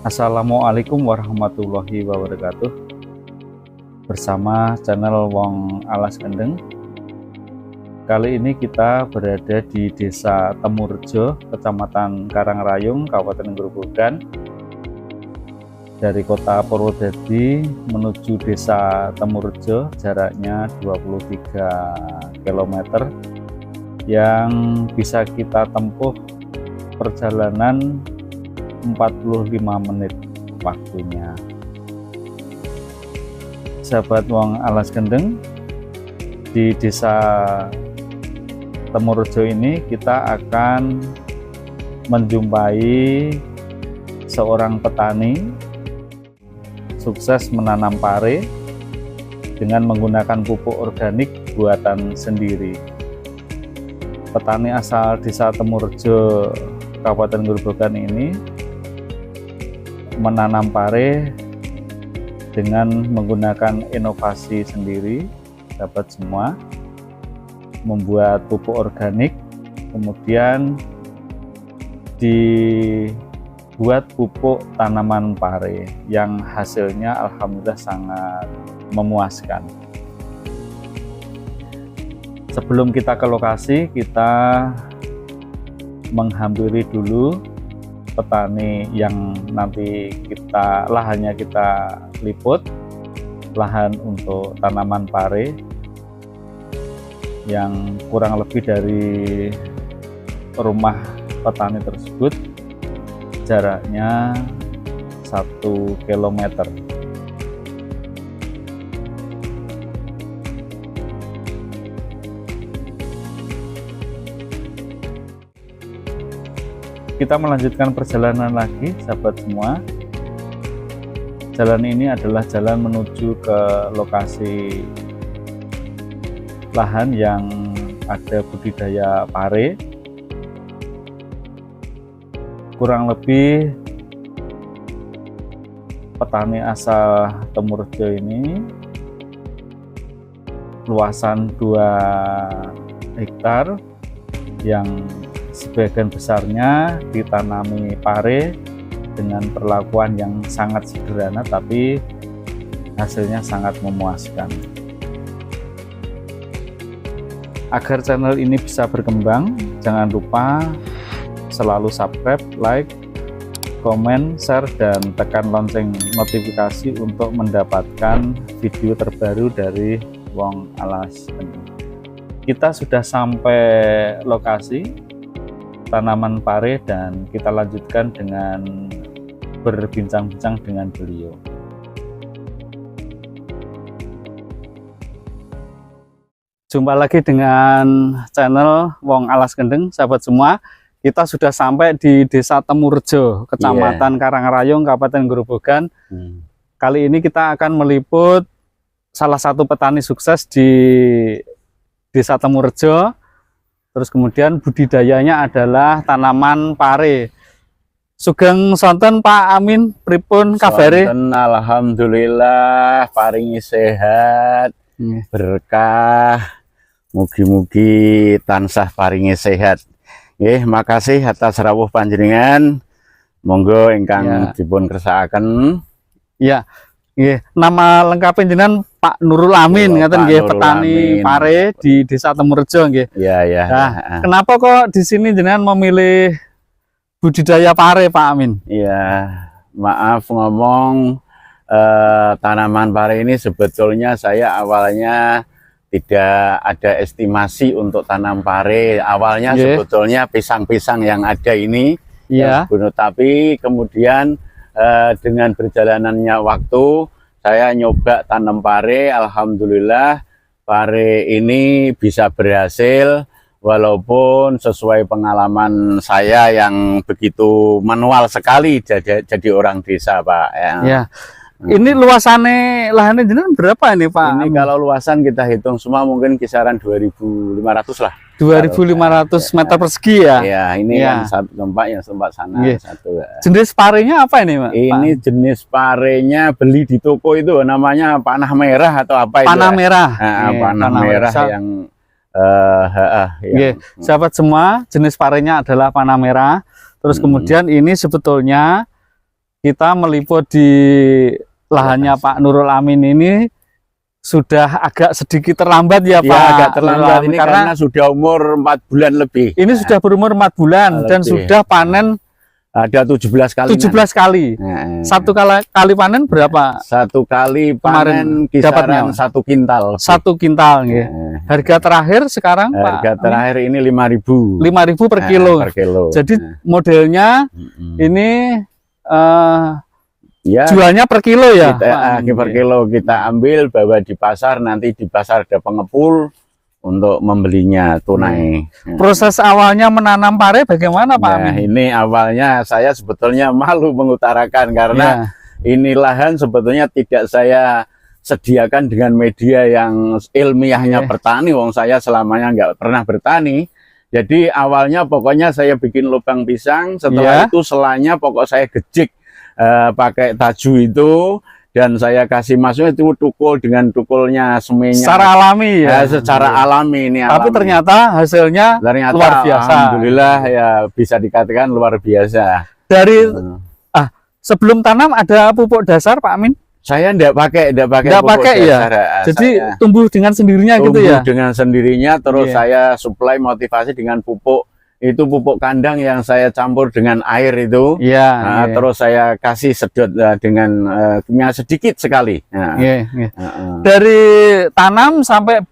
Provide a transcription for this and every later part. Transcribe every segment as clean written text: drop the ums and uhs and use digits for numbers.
Assalamualaikum warahmatullahi wabarakatuh. Bersama channel Wong Alas Kendeng. Kali ini kita berada di Desa Temurejo, Kecamatan Karangrayung, Kabupaten Grobogan. Dari kota Purwodadi menuju Desa Temurejo jaraknya 23 km yang bisa kita tempuh perjalanan 45 menit waktunya. Sahabat Wong Alas Kendeng, di Desa Temurejo ini kita akan menjumpai seorang petani sukses menanam pare dengan menggunakan pupuk organik buatan sendiri. Petani asal Desa Temurejo, Kabupaten Grobogan ini menanam pare dengan menggunakan inovasi sendiri, dapat semua, membuat pupuk organik, kemudian dibuat pupuk tanaman pare yang hasilnya alhamdulillah sangat memuaskan. Sebelum kita ke lokasi, kita menghampiri dulu petani yang nanti lahannya kita liput, lahan untuk tanaman pare yang kurang lebih dari rumah petani tersebut jaraknya 1 km. Kita melanjutkan perjalanan lagi, sahabat semua. Jalan ini adalah jalan menuju ke lokasi lahan yang ada budidaya pare. Kurang lebih petani asal Temurejo ini luasan 2 hektar yang sebagian besarnya ditanami pare dengan perlakuan yang sangat sederhana, tapi hasilnya sangat memuaskan. Agar channel ini bisa berkembang, jangan lupa selalu subscribe, like, komen, share, dan tekan lonceng notifikasi untuk mendapatkan video terbaru dari Wong Alas Kendeng. Kita sudah sampai lokasi tanaman pare dan kita lanjutkan dengan berbincang-bincang dengan beliau. Jumpa lagi dengan channel Wong Alas Kendeng, sahabat semua. Kita sudah sampai di Desa Temurejo, Kecamatan Karangrayung, Kabupaten Grobogan. Kali ini kita akan meliput salah satu petani sukses di Desa Temurejo. Terus kemudian budidayanya adalah tanaman pare. Sugeng sonten Pak Amin, pripun kabare? Alhamdulillah, paringi sehat, berkah, mugi-mugi tansah paringi sehat. Makasih atas rawuh panjenengan. Monggo ingkang dipun kersakaken. Ya. Nama lengkapnya jenengan Pak Nurul Amin, ngaten nggih, petani pare di Desa Temurejo nggih. Iya. Nah, kenapa kok di sini jenengan memilih budidaya pare, Pak Amin? Iya, maaf ngomong, tanaman pare ini sebetulnya saya awalnya tidak ada estimasi untuk tanam pare. Awalnya sebetulnya pisang-pisang yang ada ini, tapi kemudian dengan berjalanannya waktu saya nyoba tanam pare. Alhamdulillah pare ini bisa berhasil, walaupun sesuai pengalaman saya yang begitu manual sekali jadi orang desa, Pak. Ini luasannya lahannya jenengan berapa ini, Pak? Ini kalau luasan kita hitung semua mungkin kisaran 2.500 lah. 2.500 meter persegi ya? Iya, ini yang satu tempat, yang tempat sana satu. Jenis parenya apa ini, Pak? Ini jenis parenya beli di toko itu, namanya panah merah atau apa itu? Panah merah. Panah merah yang sahabat semua, jenis parenya adalah panah merah. Terus kemudian ini sebetulnya kita meliput di lahannya Pak Nurul Amin ini sudah agak sedikit terlambat ya Pak. Ya, agak terlambat ini karena sudah umur 4 bulan lebih. Ini sudah berumur 4 bulan dan sudah panen ada 17 kali. 17 kali. Satu kali panen berapa? Satu kali panen kisaran 1 kintal. 1 kintal ya. Harga terakhir sekarang harga Pak? Terakhir ini 5.000. 5.000 per kilo. Per kilo. Jadi modelnya ini ya, jualnya per kilo ya? Per kilo kita ambil, bawa di pasar, nanti di pasar ada pengepul untuk membelinya tunai. Proses awalnya menanam pare bagaimana Pak Amin? Ini awalnya saya sebetulnya malu mengutarakan karena ini lahan sebetulnya tidak saya sediakan dengan media yang ilmiahnya bertani. Wong saya selamanya nggak pernah bertani. Jadi awalnya pokoknya saya bikin lubang pisang, setelah itu selanya pokok saya gejik pakai taju itu. Dan saya kasih masuknya itu tukul dengan tukulnya semenya. Secara alami ya? Secara alami ini. Tapi ternyata hasilnya luar biasa. Alhamdulillah ya bisa dikatakan luar biasa. Dari sebelum tanam ada pupuk dasar Pak Amin? Saya enggak pakai ya. Jadi tumbuh dengan sendirinya gitu ya? Tumbuh dengan sendirinya, terus saya supply motivasi dengan pupuk. Itu pupuk kandang yang saya campur dengan air itu. Terus saya kasih sedot dengan kimia sedikit sekali. Dari tanam sampai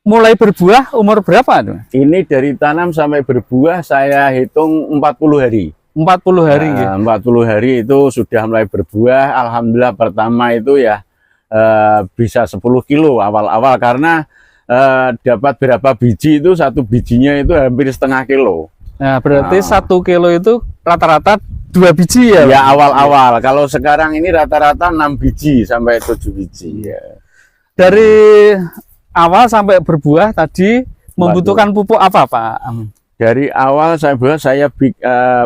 mulai berbuah umur berapa tuh? Ini dari tanam sampai berbuah saya hitung 40 hari. 40 hari. 40 hari itu sudah mulai berbuah. Alhamdulillah pertama itu ya bisa 10 kilo awal-awal karena dapat berapa biji itu, satu bijinya itu hampir setengah kilo. Nah berarti 1 kilo itu rata-rata 2 biji ya? Ya awal-awal. Kalau sekarang ini rata-rata 6 biji sampai 7 biji. Dari awal sampai berbuah tadi membutuhkan pupuk apa Pak Amin? Dari awal saya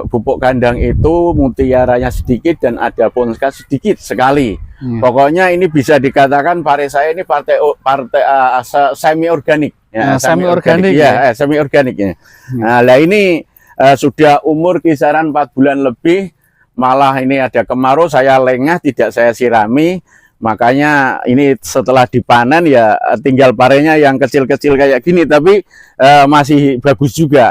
pupuk kandang itu mutiaranya sedikit dan ada ponska sedikit sekali. Pokoknya ini bisa dikatakan pare saya ini partai semi organik. Semi organik ya. Semi organik ya. Nah, ini sudah umur kisaran 4 bulan lebih, malah ini ada kemarau, saya lengah tidak saya sirami. Makanya ini setelah dipanen ya tinggal parenya yang kecil-kecil kayak gini, tapi masih bagus juga.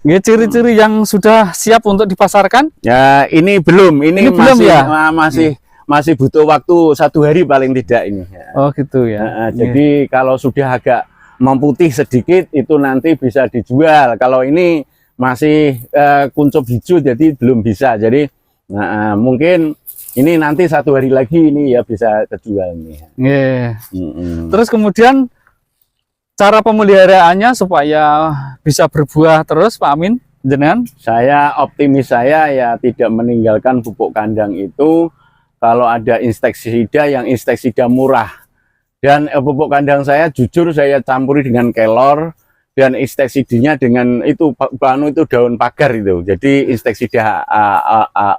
Ciri-ciri yang sudah siap untuk dipasarkan? Ya ini belum, ini belum masih, ya? masih butuh waktu 1 hari paling tidak ini. Oh gitu ya. Jadi kalau sudah agak memputih sedikit itu nanti bisa dijual. Kalau ini masih kuncup hijau jadi belum bisa. Jadi mungkin ini nanti 1 hari lagi ini ya bisa terjual nih. Terus kemudian cara pemeliharaannya supaya bisa berbuah terus Pak Amin, jenengan? Saya optimis saya ya tidak meninggalkan pupuk kandang itu. Kalau ada insektisida yang insektisida murah, dan pupuk kandang saya jujur saya campuri dengan kelor dan insektisidanya dengan itu daun pagar itu. Jadi insektisida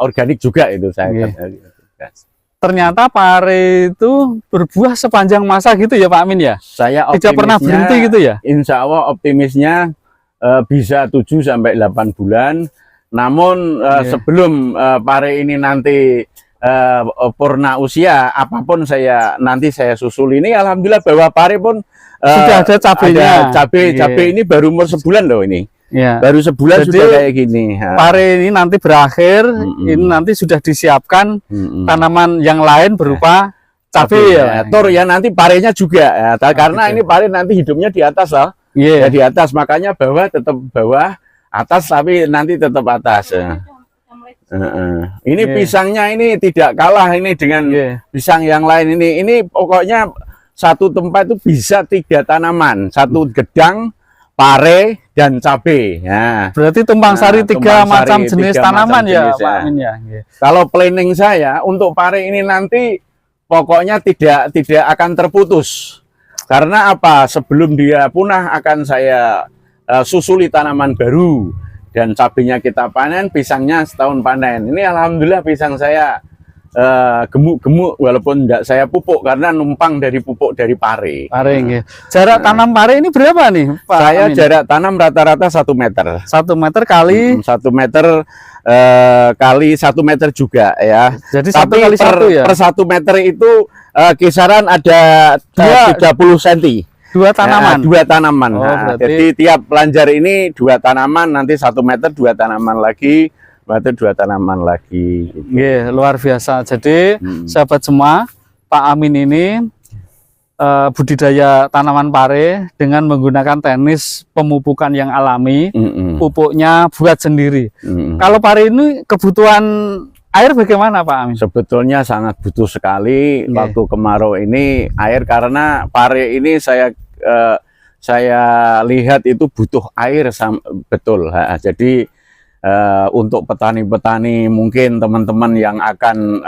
organik juga itu saya. Ternyata pare itu berbuah sepanjang masa gitu ya Pak Amin ya? Saya tidak pernah berhenti gitu ya? Insya Allah optimisnya bisa 7 sampai 8 bulan. Namun sebelum pare ini nanti purna usia, apapun nanti saya susul ini, alhamdulillah bahwa pare pun sudah ada cabenya. Cabe ini baru umur sebulan loh ini. Baru sebulan. Jadi, sudah kayak gini. Pare ini nanti berakhir, ini nanti sudah disiapkan tanaman yang lain berupa cabe ya. Ya nanti parenya juga karena ini pare nanti hidupnya di atas loh. Ya di atas, makanya bawah tetap bawah, atas tapi nanti tetap atas. Ini pisangnya ini tidak kalah ini dengan pisang yang lain ini. Ini pokoknya satu tempat itu bisa 3 tanaman, 1 gedang, pare dan cabe. Berarti tumpang sari 3 macam jenis tanaman ya Pak Amin ya. Kalau planning saya untuk pare ini nanti pokoknya tidak akan terputus. Karena apa? Sebelum dia punah akan saya susuli tanaman baru. Dan cabenya kita panen, pisangnya setahun panen. Ini alhamdulillah pisang saya gemuk-gemuk walaupun enggak saya pupuk karena numpang dari pupuk dari pare. Pare nggih. Jarak tanam pare ini berapa nih, Pak Saya Amin? jarak tanam rata-rata 1 meter. 1 meter kali 1 meter kali 1 meter juga ya. jadi Tapi 1 kali 1 ya. per 1 meter itu kisaran ada 30 cm. 2 tanaman. Dua tanaman. Oh, Nah, berarti... jadi tiap lanjar ini 2 tanaman, nanti 1 meter 2 tanaman lagi, berarti 2 tanaman lagi. Gitu. Nggih, luar biasa. Jadi sahabat semua, Pak Amin ini budidaya tanaman pare dengan menggunakan teknis pemupukan yang alami, pupuknya buat sendiri. Kalau pare ini kebutuhan air bagaimana, Pak Amin? Sebetulnya sangat butuh sekali waktu kemarau ini air, karena pare ini saya lihat itu butuh air betul. Jadi untuk petani-petani mungkin teman-teman yang akan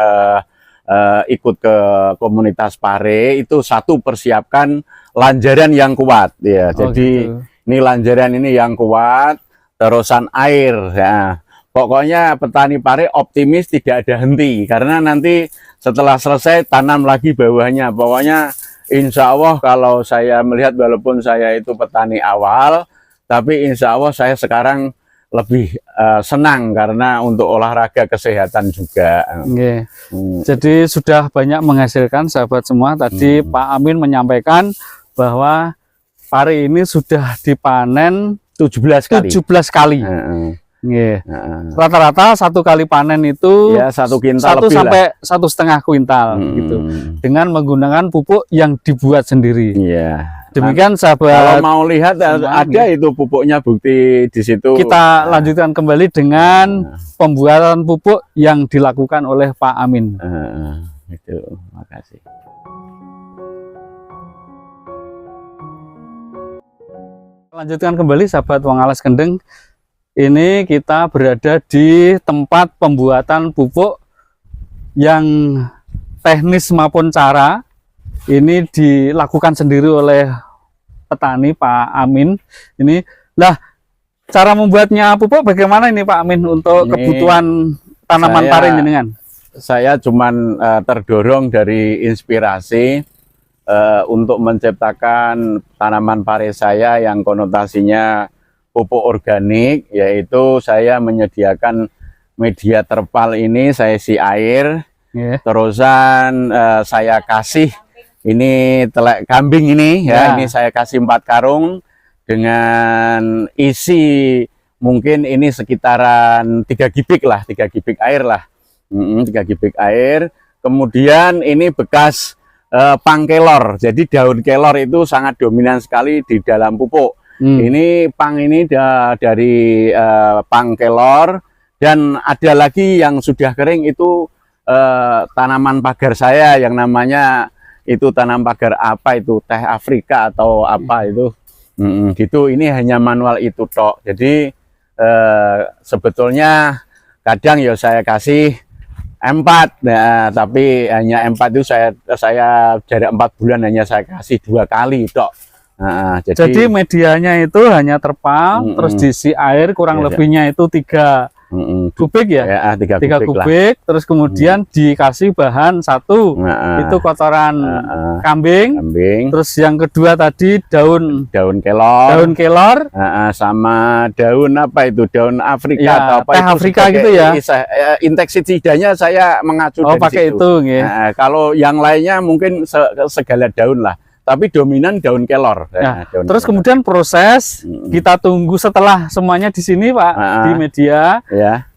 ikut ke komunitas pare itu satu, persiapkan lanjaran yang kuat ya. Jadi gitu. Ini lanjaran ini yang kuat, terusan air ya. Pokoknya petani pare optimis tidak ada henti, karena nanti setelah selesai tanam lagi bawahnya. Pokoknya insya Allah kalau saya melihat, walaupun saya itu petani awal, tapi insya Allah saya sekarang lebih senang karena untuk olahraga kesehatan juga. Jadi sudah banyak menghasilkan sahabat semua. Tadi Pak Amin menyampaikan bahwa pare ini sudah dipanen 17 kali. Rata-rata 1 kali panen itu ya 1 kintal 1 sampai 1,5 kuintal gitu, dengan menggunakan pupuk yang dibuat sendiri. Demikian sahabat. Kalau mau lihat ada itu pupuknya, bukti di situ. Kita lanjutkan kembali dengan pembuatan pupuk yang dilakukan oleh Pak Amin. Itu, makasih. Lanjutkan kembali sahabat Wong Alas Kendeng. Ini kita berada di tempat pembuatan pupuk yang teknis maupun cara ini dilakukan sendiri oleh petani Pak Amin. Ini lah, cara membuatnya pupuk bagaimana ini Pak Amin untuk kebutuhan tanaman pare jenengan? Saya cuman terdorong dari inspirasi untuk menciptakan tanaman pare saya yang konotasinya pupuk organik, yaitu saya menyediakan media terpal ini, saya isi air, terusan saya kasih ini telek kambing ini ya, ini saya kasih 4 karung dengan isi mungkin ini sekitaran 3 gibik lah, 3 gibik air lah, 3 gibik air. Kemudian ini bekas pang kelor, jadi daun kelor itu sangat dominan sekali di dalam pupuk. Ini pang ini dari pang kelor, dan ada lagi yang sudah kering itu tanaman pagar saya yang namanya itu tanam pagar apa itu, teh Afrika atau apa itu, gitu. Ini hanya manual itu tok. Jadi sebetulnya kadang ya saya kasih M4, nah, tapi hanya M4 itu saya jarak 4 bulan hanya saya kasih 2 kali tok. Nah, jadi medianya itu hanya terpal, terus diisi air kurang lebihnya itu 3 kubik ya, 3 kubik, terus kemudian dikasih bahan 1 itu kotoran kambing, terus yang kedua tadi daun kelor, sama daun apa itu, daun Afrika atau apa, teh Afrika gitu ya. Insektisidanya saya mengacu dari pakai situ. Itu nah, kalau yang lainnya mungkin segala daun lah, tapi dominan daun kelor. Daun terus kelor. Kemudian proses kita tunggu setelah semuanya di sini Pak, di media.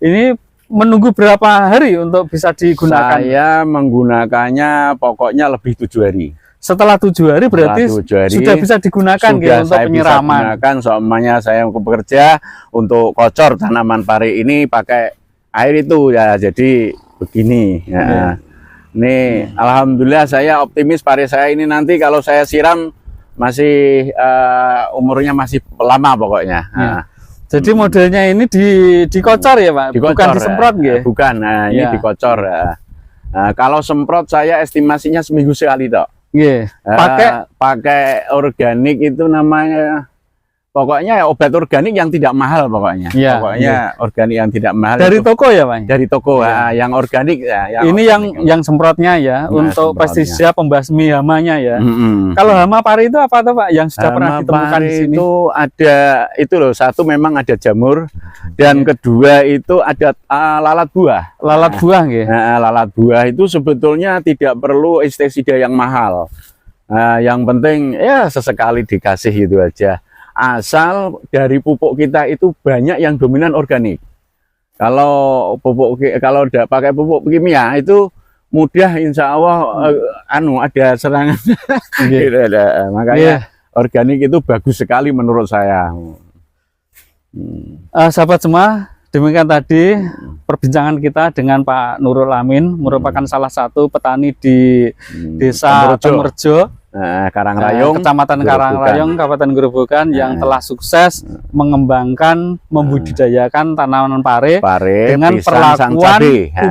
Ini menunggu berapa hari untuk bisa digunakan? Saya menggunakannya pokoknya lebih 7 hari. Setelah 7 hari berarti sudah bisa digunakan gitu, untuk penyiraman. Bisa digunakan, soalnya saya bekerja untuk kocor tanaman pare ini pakai air itu ya, jadi begini. Nih, alhamdulillah saya optimis pare saya ini nanti kalau saya siram masih umurnya masih lama pokoknya. Jadi modelnya ini dikocor ya Pak, dikocor, bukan disemprot ya? Bukan, ini dikocor. Kalau semprot saya estimasinya seminggu sekali tok. Pakai organik itu namanya Pokoknya obat organik yang tidak mahal pokoknya. Ya, Pokoknya organik yang tidak mahal. Dari itu. toko ya, Pak? Dari toko, Ya. yang organik ya. Ini yang semprotnya ya, Nah, untuk semprotnya. pestisida pembasmi hamanya ya. Mm-mm. Kalau hama pari itu apa tuh, Pak? Yang sudah pernah Hama ditemukan di pari sini? itu ada itu loh, satu memang ada jamur dan kedua itu ada lalat buah. Lalat buah nggih. Nah, lalat buah itu sebetulnya tidak perlu pestisida yang mahal. Nah, yang penting ya sesekali dikasih itu aja. Asal dari pupuk kita itu banyak yang dominan organik. Kalau pakai pupuk kimia itu mudah, insya Allah ada serangan. Nggih. Gitu, makanya Iya. organik itu bagus sekali menurut saya. Sahabat semua, demikian tadi perbincangan kita dengan Pak Nurul Amin, merupakan salah satu petani di Desa Temurejo, Karangrayong, Kecamatan Karangrayong, Kabupaten Gerobogan, yang telah sukses mengembangkan, membudidayakan tanaman pare dengan pisang, perlakuan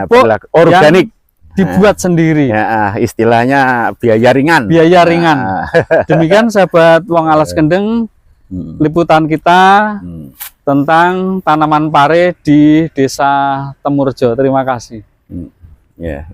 pupuk organik dibuat sendiri. Ya, istilahnya biaya ringan. Biaya ringan. Demikian sahabat Wong Alas Kendeng, liputan kita tentang tanaman pare di Desa Temurejo. Terima kasih. Ya.